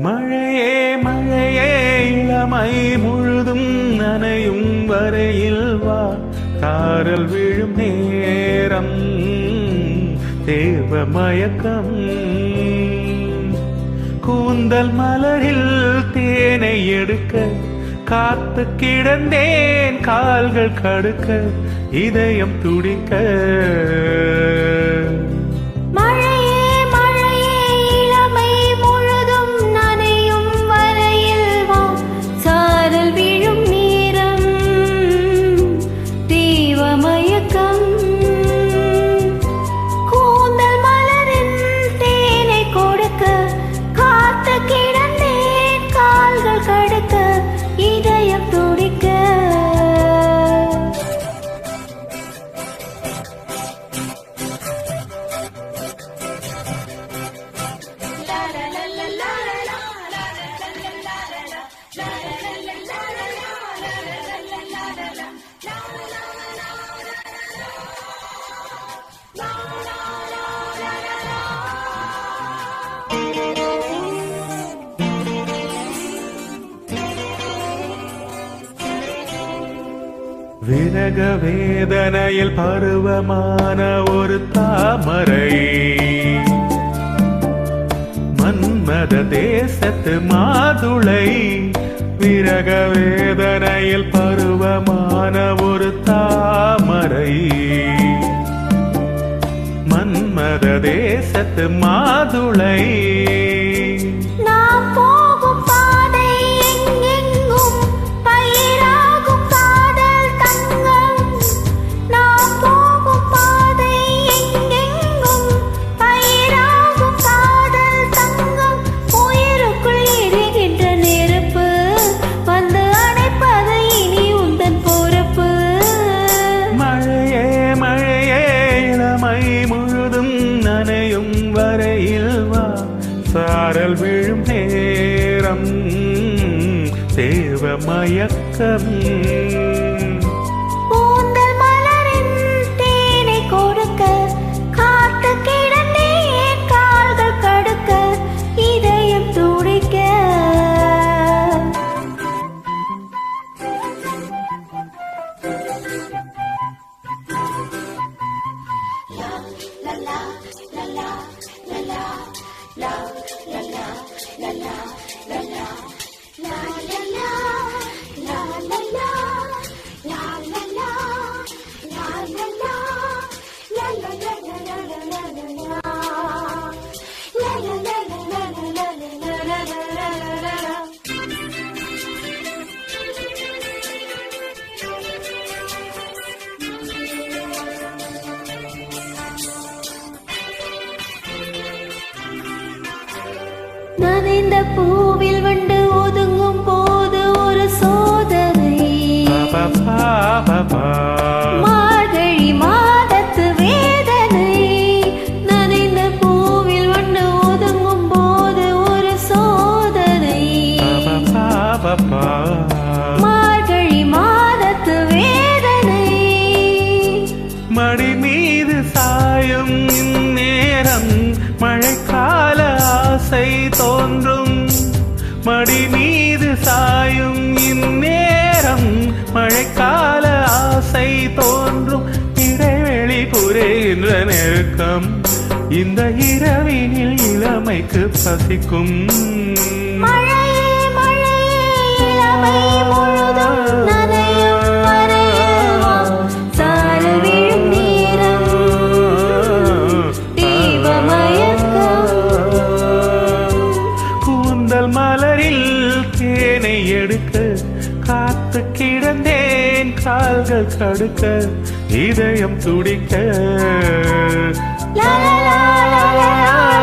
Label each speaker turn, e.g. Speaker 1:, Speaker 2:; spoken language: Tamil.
Speaker 1: மழையே மழையே இளமை முழுதும் நனையும் வரையில் வா காரல் விழும் நேரம் தேவ மயக்கம் கூந்தல் மலரில் தேனை எடுக்க காத்து கிடந்தேன் கால்கள் கடுக்க இதயம் துடிக்க விரக வேதனையில் பருவமான ஒரு தாமரை மன்மத தேசத்து மாதுளை விரக வேதனையில் பருவமான ஒரு தாமரை மன்மத தேசத்து மாதுளை சாரல் விழும் நேரம் தேவ மயக்கம்
Speaker 2: கூந்தல் மலரின் தேனை கொடுக்க காத்து கிடந்தேன் கால்கள் கடுக்க இதயம் துடிக்க நனைந்த பூவில் வண்டு ஒதுங்கும் போது ஒரு சோதனை மார்கழி மாதத்து வேதனை நனைந்த பூவில் வண்டு ஒதுங்கும் போது ஒரு சோதனை மார்கழி மாதத்து வேதனை
Speaker 1: மடி மீது சாயும் நேரம் மழைக்கால ஆசை தோன்றும் மடி மீது சாயும் இந்நேரம் மழைக்கால ஆசை தோன்றும் இடைவெளி குறைகின்ற நெருக்கம் இந்த இரவினில் இளமைக்கு பசிக்கும்
Speaker 2: மழையே மழையே இளமை முழுதும் நனையும் வரையில் வா சாரல் விழும் நேரம் தீப மயக்கம்
Speaker 1: கூந்தல் மலரில் தேனை எடுக்க காத்து கிடந்தேன் கால்கள் கடுக்க இதயம் துடிக்க
Speaker 2: லா லா லா லா லா